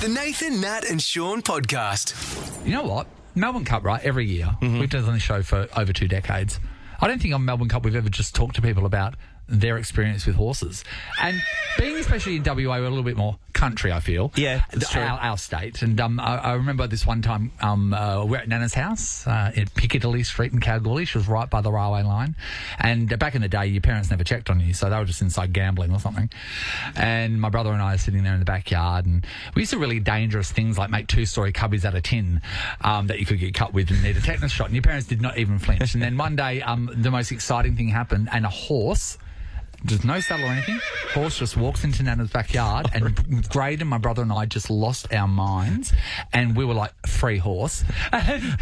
The Nathan, Nat and Shaun podcast. You know what? Melbourne Cup, right? Every year. We've done this show for over 2 decades. I don't think on Melbourne Cup we've ever just talked to people about their experience with horses. And being especially in WA, we're a little bit more country, I feel. Yeah, that's true. Our state. And I remember this one time we're at Nana's house in Piccadilly Street in Kalgoorlie. She was right by the railway line. And back in the day, your parents never checked on you, so they were just inside gambling or something. And my brother and I are sitting there in the backyard, and we used to really dangerous things like make 2-story cubbies out of tin that you could get cut with and need a tetanus shot. And your parents did not even flinch. And then one day, the most exciting thing happened, and a horse... There's no saddle or anything. Horse just walks into Nana's backyard, and Grade and my brother and I just lost our minds, and we were like, free horse.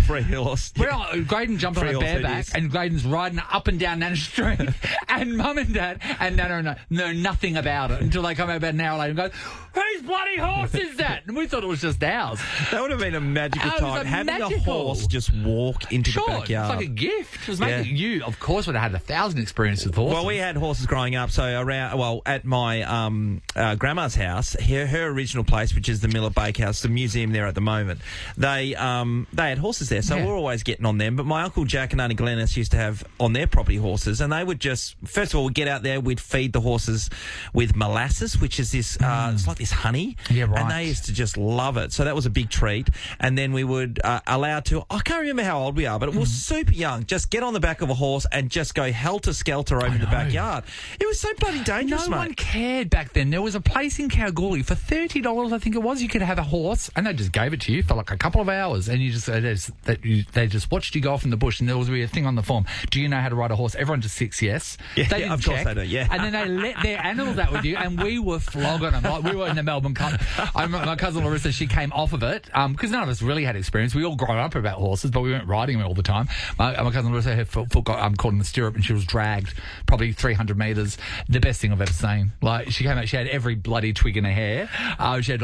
Free horse. Graydon jumped on a bareback, and Graydon's riding up and down Nana's street, and Mum and Dad and Nana know nothing about it until they come out about an hour later and go, whose bloody horse is that? And we thought it was just ours. That would have been a magical time. Having a horse just walk into the backyard. It's like a gift. It was making you, of course, would have had 1,000 experiences with horses. Well, we had horses growing up, so at my grandma's house, her original place, which is the Miller Bakehouse, the museum there at the moment, they had horses there, so we're always getting on them. But my Uncle Jack and Auntie Glennis used to have on their property horses, and they would just, first of all, we'd get out there, we'd feed the horses with molasses, which is this, it's like this honey. Yeah, right. And they used to just love it, so that was a big treat. And then we would allow to, I can't remember how old we are, but it was super young, just get on the back of a horse and just go helter-skelter over the backyard. It was so bloody dangerous, No mate. one cared back then. There was a place in Kalgoorlie for $30, I think it was. You could have a horse, and they just gave it to you for like a couple of hours, and you just they just watched you go off in the bush, and there was a thing on the form. Do you know how to ride a horse? Everyone just ticks yes. Yeah, they didn't of check, course they do. Yeah, and then they let their animals out with you, and we were flogging them. Like, we were in the Melbourne Cup. I remember my cousin Larissa. She came off of it because none of us really had experience. We all grown up about horses, but we weren't riding them all the time. My cousin Larissa, her foot got caught in the stirrup, and she was dragged probably 300 metres. The best thing I've ever seen. Like, she came out, she had every bloody twig in her hair. She had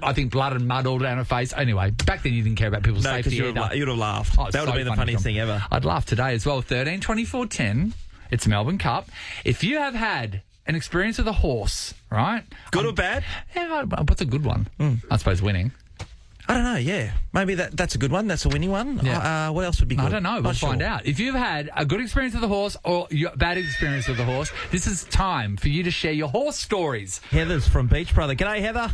I think blood and mud all down her face. Anyway, back then you didn't care about people's safety. You'd have laughed. Oh, that would have been the funniest thing ever. I'd laugh today as well. 13 24 10. It's Melbourne Cup. If you have had an experience with a horse, right? Good or bad? Yeah, what's a good one? I suppose winning. I don't know, yeah. Maybe that's a good one. That's a winning one. Yeah. What else would be good? I don't know. We'll find out. If you've had a good experience with a horse or a bad experience with a horse, this is time for you to share your horse stories. Heather's from Beach Brother. G'day, Heather.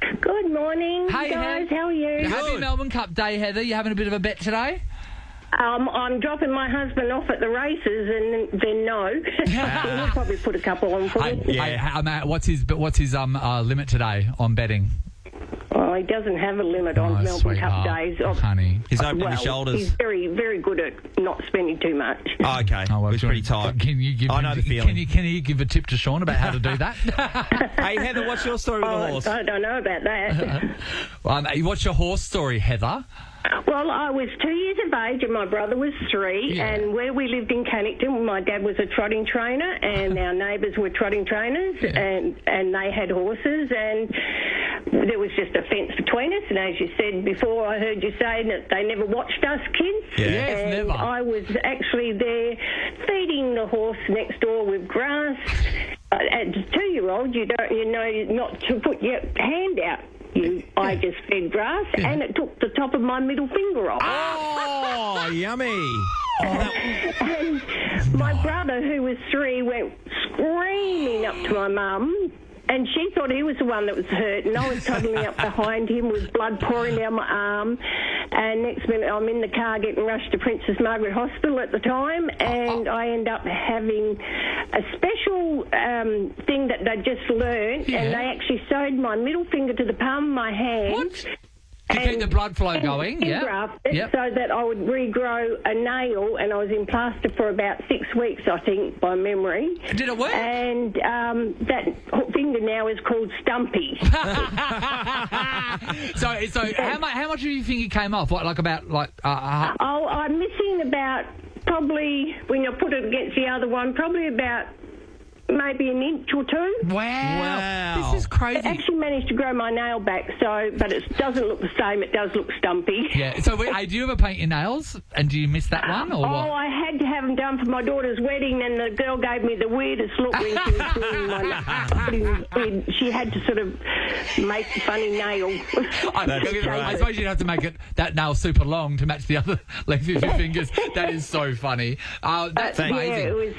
Good morning, Hey, guys. How are you? Happy Melbourne Cup Day, Heather. You having a bit of a bet today? I'm dropping my husband off at the races, and then no. We'll probably put a couple on for you. What's his limit today on betting? He doesn't have a limit on Melbourne Cup days. Honey. He's opening his shoulders. He's very, very good at not spending too much. Oh, okay. Well, it was pretty tight. Can you give I know the feeling. Can you give a tip to Shaun about how to do that? Hey, Heather, what's your story with the horse? I don't know about that. What's your horse story, Heather? Well, I was 2 years of age and my brother was 3, and where we lived in Cannington, my dad was a trotting trainer, and our neighbours were trotting trainers, and they had horses, and there was just a fence between us, and as you said before, I heard you say that they never watched us kids. Yes, and never. I was actually there feeding the horse next door with grass. As a 2-year-old, you know not to put your hand out. I just fed grass, and it took the top of my middle finger off. Oh, yummy. And my brother, who was 3, went screaming up to my mum, and she thought he was the one that was hurt, and I was suddenly up behind him with blood pouring down my arm, and next minute I'm in the car getting rushed to Princess Margaret Hospital at the time, and I end up having a special thing that they just learned, and they actually sewed my middle finger to the palm of my hand. What? To keep the blood flow going, so that I would regrow a nail, and I was in plaster for about 6 weeks, I think, by memory. Did it work? And that finger now is called Stumpy. So how much do you think it came off? What, I'm missing about, probably, when you put it against the other one, probably about maybe an inch or two. Wow. This is crazy. It actually managed to grow my nail back, but it doesn't look the same. It does look stumpy. Yeah. So, hey, do you ever paint your nails? And do you miss that one? Or what? I had to have them done for my daughter's wedding, and the girl gave me the weirdest look when she was doing my nails. She had to sort of make a funny nail. I suppose you'd have to make that nail super long to match the other length of your fingers. That is so funny. That's amazing. Yeah, it was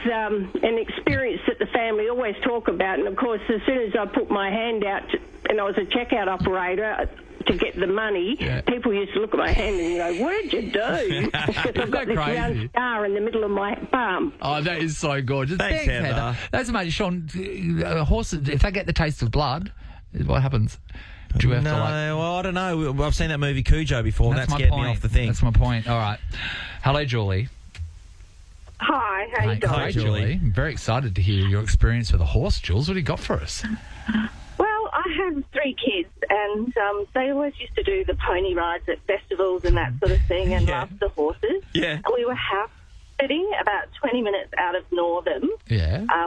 an experience that the family always talk about. And, of course, as soon as I put my hand out, and I was a checkout operator to get the money, people used to look at my hand and go, what did you do? Because I've got this round star in the middle of my palm. Oh, that is so gorgeous. Thanks, Heather. That's amazing. Sean, horses, if they get the taste of blood, what happens? Do you have to well, I don't know. I've seen that movie Cujo before. That's my getting point. me off the thing. That's my point. All right. Hello, Julie. Hi, how you doing? Hi, Julie. I'm very excited to hear your experience with a horse, Jules. What do you got for us? Well, I have 3 kids, and they always used to do the pony rides at festivals and that sort of thing, and loved the horses. Yeah. And we were house sitting about 20 minutes out of Northam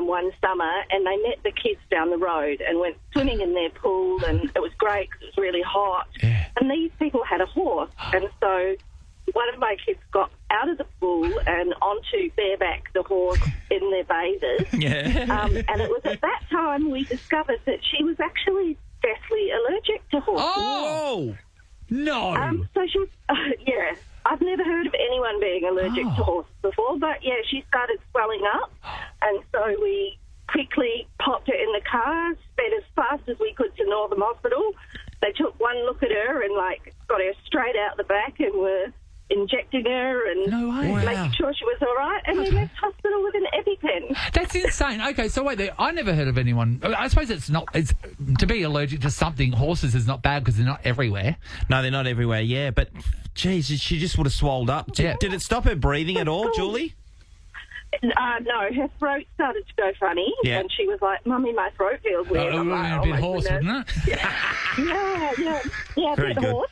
one summer, and they met the kids down the road and went swimming in their pool, and it was great because it was really hot. Yeah. And these people had a horse, and so one of my kids got out of the pool and onto bareback the horse in their bathers. Yeah. And it was at that time we discovered that she was actually deathly allergic to horses. Oh! No! So she, I've never heard of anyone being allergic to horses before, but she started swelling up, and so we quickly popped her in the car, sped as fast as we could to Northam Hospital. They took one look at her and got her straight out the back and were injecting her and making sure she was all right, and we left hospital with an EpiPen. That's insane. Okay, so wait there. I never heard of anyone. I suppose it's to be allergic to something. Horses is not bad because they're not everywhere. No, they're not everywhere. Yeah, but geez, she just would have swelled up. Did it stop her breathing at all, Julie? No, her throat started to go funny, and she was like, "Mummy, my throat feels weird." It would have been a bit hoarse, wouldn't it? Yeah, Very good. Horse.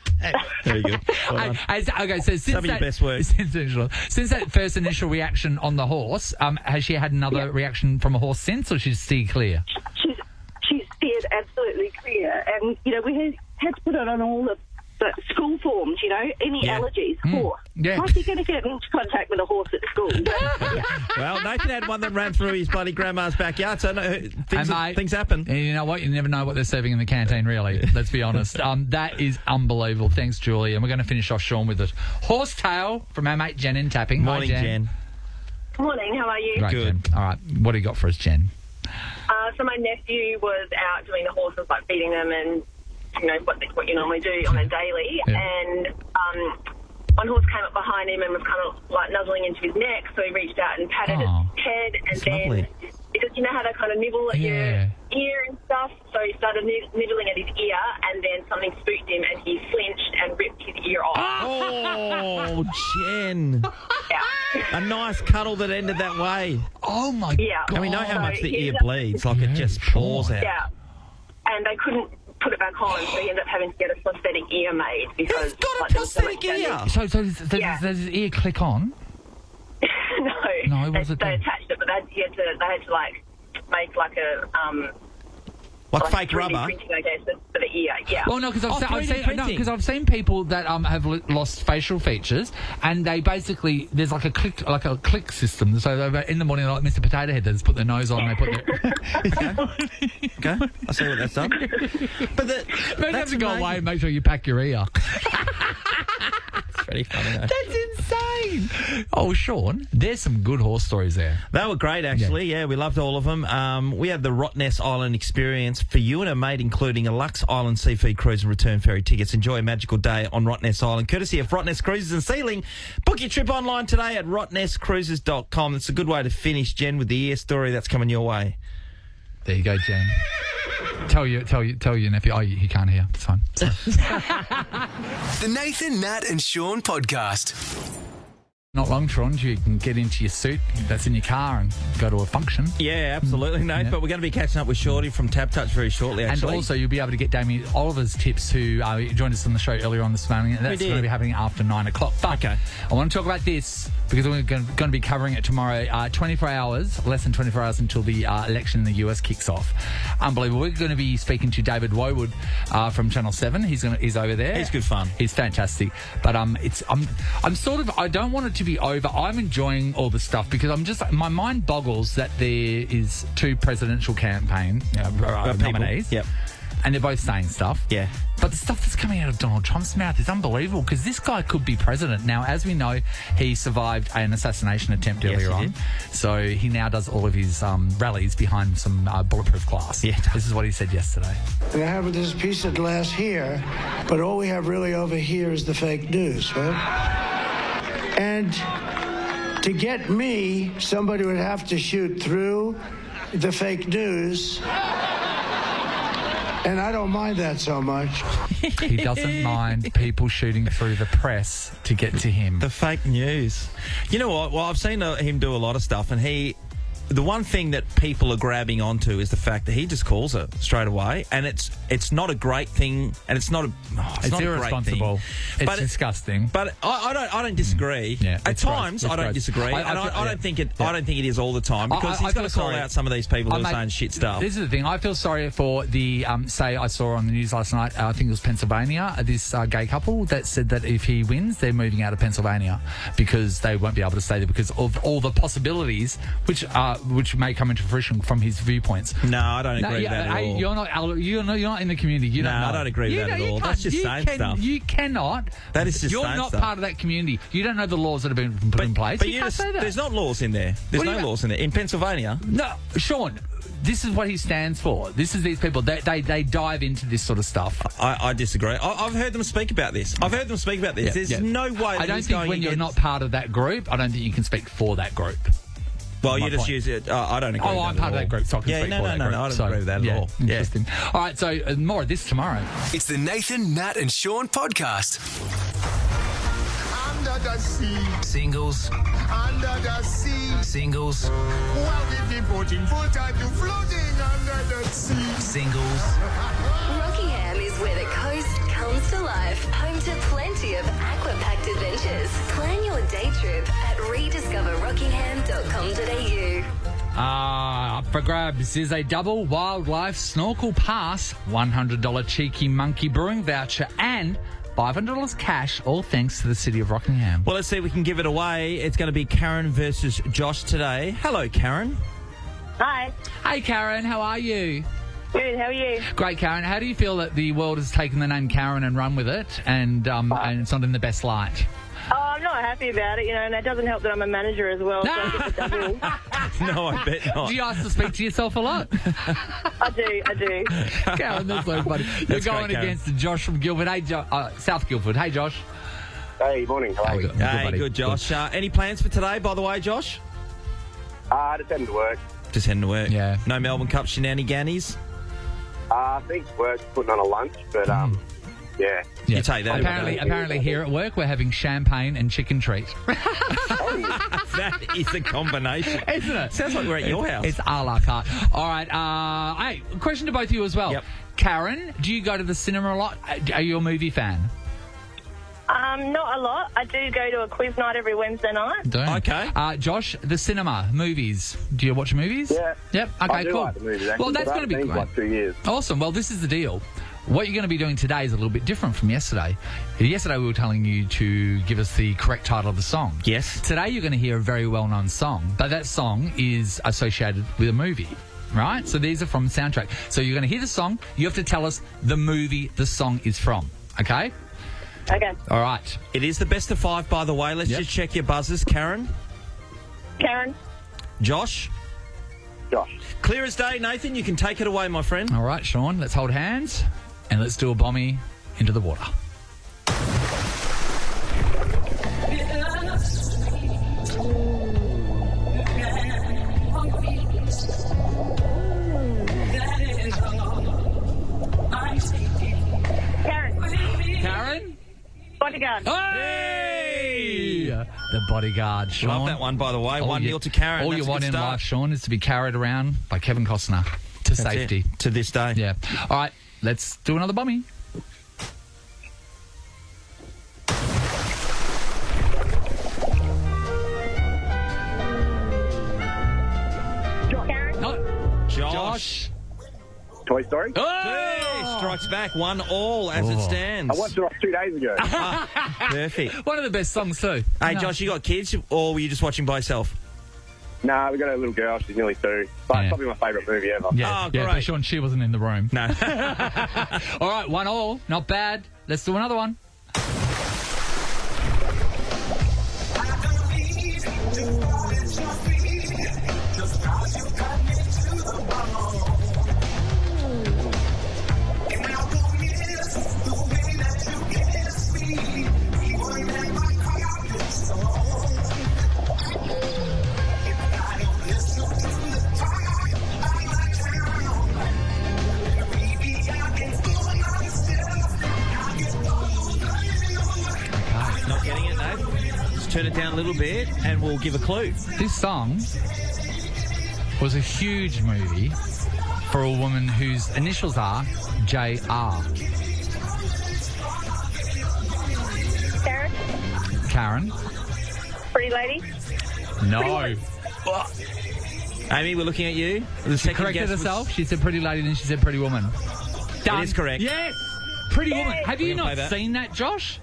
Very good. Well done. Okay, so since Your best work. Since that first initial reaction on the horse, has she had another reaction from a horse since, or she's steered clear? She's steered absolutely clear, and we had to put it on all the school forms, any allergies, horse. Yeah. How's he going to get into contact with a horse at school? Well, Nathan had one that ran through his bloody grandma's backyard, so things happen. And you know what? You never know what they're serving in the canteen, really. Let's be honest. That is unbelievable. Thanks, Julie. And we're going to finish off, Sean, with a horse tale from our mate Jen in Tapping. Morning, Hi, Jen. Morning, how are you? Great, Good. Jen. All right, what do you got for us, Jen? So my nephew was out doing the horses, feeding them and what you normally do on a daily, and one horse came up behind him and was kind of nuzzling into his neck, so he reached out and patted his head, and then lovely. because you know how they kind of nibble at your ear and stuff, so he started nibbling at his ear, and then something spooked him and he flinched and ripped his ear off. Oh, Jen. A nice cuddle that ended that way. Oh, my God. And we know how much the ear ended bleeds, it just pours out. Yeah. And they couldn't put it back on, so he ended up having to get a prosthetic ear made because He's got a prosthetic ear. So does his ear click on? No, was it they attached it, but they had to make a fake 3D rubber. printing, I guess, for the ear. Yeah. Well, no, because I've 3D seen people that have lost facial features, and they basically there's a click system. So in the morning, like Mr. Potato Head, they just put their nose on, and they put their Okay, I see what that's done. But you have to go away and make sure you pack your ear. It's pretty funny, though. That's insane. Oh, Sean, there's some good horse stories there. They were great, actually. Yeah, we loved all of them. We had the Rottnest Island experience for you and a mate, including a Lux Island seafood cruise and return ferry tickets. Enjoy a magical day on Rottnest Island, courtesy of Rottnest Cruises and Sealing. Book your trip online today at rottnestcruises.com. It's a good way to finish, Jen, with the ear story that's coming your way. There you go, Jen. Tell your nephew. Oh, he can't hear. It's fine. The Nathan, Nat and Shaun podcast. Not long, Sean. You can get into your suit that's in your car and go to a function. Yeah, absolutely, Nate. Yeah. But we're going to be catching up with Shorty from Tap Touch very shortly, actually. And also, you'll be able to get Damien Oliver's tips, who joined us on the show earlier on this morning. And that's going to be happening after 9 o'clock. But Okay. I want to talk about this because we're going to be covering it tomorrow. 24 hours, less than 24 hours until the election in the US kicks off. Unbelievable. We're going to be speaking to David Wowood from Channel 7. He's over there. He's good fun. He's fantastic. But I'm sort of, I don't want it to be over. I'm enjoying all the stuff because my mind boggles that there is 2 presidential campaign nominees. Yep. And they're both saying stuff. Yeah. But the stuff that's coming out of Donald Trump's mouth is unbelievable because this guy could be president. Now, as we know, he survived an assassination attempt earlier on. So he now does all of his rallies behind some bulletproof glass. Yeah. This is what he said yesterday. And I have this piece of glass here, but all we have really over here is the fake news, right? And to get me, somebody would have to shoot through the fake news. And I don't mind that so much. He doesn't mind people shooting through the press to get to him. The fake news. You know what? Well, I've seen him do a lot of stuff, and the one thing that people are grabbing onto is the fact that he just calls it straight away, and it's not a great thing, and it's not irresponsible. It's disgusting. But I don't disagree. Yeah, at times I don't disagree, and I don't think it. I don't think it is all the time because he's going to call out some of these people who are saying shit stuff. This is the thing. I feel sorry for the say I saw on the news last night. I think it was Pennsylvania. This gay couple that said that if he wins, they're moving out of Pennsylvania because they won't be able to stay there because of all the possibilities which may come into fruition from his viewpoints. No, I don't agree with that at all. You're not in the community. You don't know. I don't agree with that at all. That's just saying stuff. You cannot. That is just You're saying not stuff. part of that community. You don't know the laws that have been put in place. But you can't say that. There's not laws in there. There's no laws in there. In Pennsylvania. No, Sean. This is what he stands for. This is these people. They dive into this sort of stuff. I disagree. I've heard them speak about this. There's no way. I don't think when you're not part of that group, I don't think you can speak for that group. Well, you just use it. I don't agree with that. I'm part of that group, so I can speak for that group. No, I don't agree with that at all. Interesting. All right, so more of this tomorrow. It's the Nathan, Nat and Shaun podcast. Under the sea. Singles. Under the sea. Singles. While we've been putting full time to floating under the sea. Singles. Rockingham is where the coast comes to life. Home to plenty of aqua-packed adventures. Plan your day trip at rediscoverrockingham.com.au. Up for grabs is a double wildlife snorkel pass, $100 cheeky monkey brewing voucher, and $500 cash, all thanks to the City of Rockingham. Well, let's see if we can give it away. It's going to be Karen versus Josh today. Hello, Karen. Hi. Hey, Karen, how are you? Good, how are you? Great, Karen. How do you feel that the world has taken the name Karen and run with it, and it's not in the best light? Oh, I'm not happy about it, and that doesn't help that I'm a manager as well, so I get the double. No, I bet not. Do you ask to speak to yourself a lot? I do. Karen, that's so funny. You're going against Josh from Guildford. Hey, South Guildford. Hey, Josh. Hey, morning. How are you? Good, Josh. Any plans for today, by the way, Josh? Just heading to work. Just heading to work. Yeah. No Melbourne Cup shenanigans? I think work's putting on a lunch, but yeah. You take that. Apparently here at work we're having champagne and chicken treat. That is a combination. Isn't it? Sounds like we're at your house. It's a la carte. All right. Hey, question to both of you as well. Yep. Karen, do you go to the cinema a lot? Are you a movie fan? Not a lot. I do go to a quiz night every Wednesday night. Okay. Josh, the cinema, movies. Do you watch movies? Yeah. Yep. Okay, I do cool. like the movies, actually, well, that's but going to be I've been great. for like 2 years. Awesome. Well, this is the deal. What you're going to be doing today is a little bit different from yesterday. Yesterday we were telling you to give us the correct title of the song. Yes. Today you're going to hear a very well-known song, but that song is associated with a movie, right? So these are from the soundtrack. So you're going to hear the song. You have to tell us the movie the song is from, okay? Okay. All right. It is the best of 5, by the way. Let's just check your buzzers. Karen? Karen? Josh? Josh. Clear as day, Nathan. You can take it away, my friend. All right, Sean, let's hold hands and let's do a bombie into the water. Karen? Karen? Bodyguard. Hey! The Bodyguard, Sean. Love that one, by the way. 1-0 to Karen. All That's you a want good in start. life, Sean, is to be carried around by Kevin Costner to That's safety. it, to this day. Yeah. All right, let's do another bummy. Karen? No. Josh. Toy Story? Oh! Strikes back 1-1 as it stands. I watched it off 2 days ago. Perfect. One of the best songs, too. Hey, No. Josh, you got kids, or were you just watching by yourself? Nah, we got a little girl. She's nearly 2. But Yeah. probably my favourite movie ever. Yeah, Oh, yeah, great. but Sean, she wasn't in the room. No. All right, 1-1. Not bad. Let's do another one. Not getting it, no. Just turn it down a little bit, and we'll give a clue. This song was a huge movie for a woman whose initials are J.R. Karen? Karen? Pretty lady? No. Amy, we're looking at you. The She second corrected guess was- herself. She said pretty lady, then she said pretty woman. Done. It is correct. Yes! Pretty woman. Have you We're gonna not play that. seen that, Josh?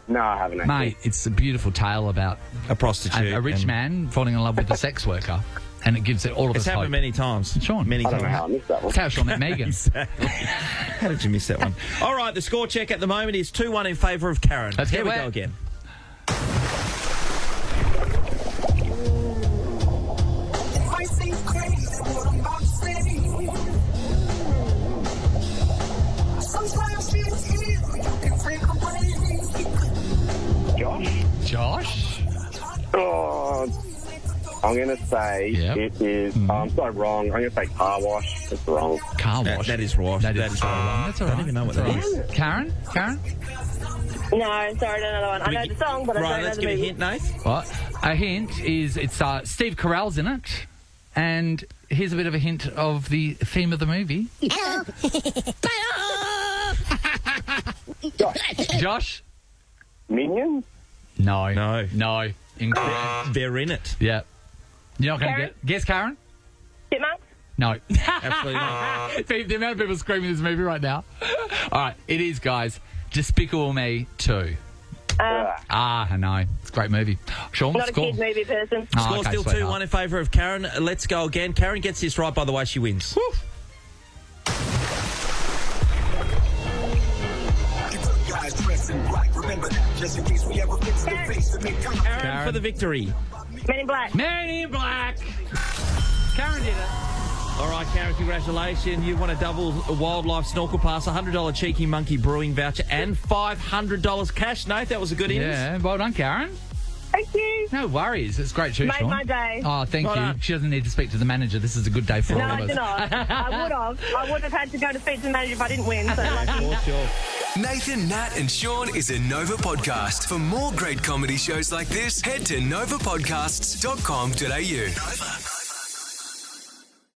No, I haven't actually. Mate, it's a beautiful tale about A prostitute. a rich and- man falling in love with a sex worker, and it gives it all of It's us hope. happened many times. Sean. Many I don't know how I times. missed that one. That's how Sean met Megan. Exactly. How did you miss that one? All right, the score check at the moment is 2-1 in favour of Karen. Let's Here get we wet. go again. Josh? Oh, I'm going to say Yep. it is... I'm so wrong. I'm going to say car wash. It's wrong. Car wash. That is right. That is very wrong. That's all right. I don't even know what That's that all right. Karen? Karen? No, sorry, another one. I know the song, but I Right, don't know let's the give a movie. hint, Nath. What? A hint is it's Steve Carell's in it, and here's a bit of a hint of the theme of the movie. Josh? Minions? No. No. No. Incorrect. They're in it. Yeah. You're not going to Karen? guess, Karen? Chipmunks? No. Absolutely not. The amount of people screaming this movie right now. All right, it is, guys. Despicable Me 2. I know. It's a great movie. Sean, Not score. a kid movie person. Oh, Score okay, still sweetheart. 2-1 in favour of Karen. Let's go again. Karen gets this right, by the way, she wins. Woo. Karen for the victory. Men in Black. Man in Black. Karen did it. All right, Karen, congratulations. You won a double wildlife snorkel pass, $100 Cheeky Monkey Brewing voucher, and $500 cash. Nate, that was a good innings. Yeah, well done, Karen. Thank you. No worries. It's great too, Made Sean. my day. Oh, thank Well you. done. She doesn't need to speak to the manager. This is a good day for No, all I of do us. not. I would have had to go to speak to the manager if I didn't win. So lucky. Sure. Nathan, Nat, and Sean is a Nova podcast. For more great comedy shows like this, head to novapodcasts.com.au. Nova.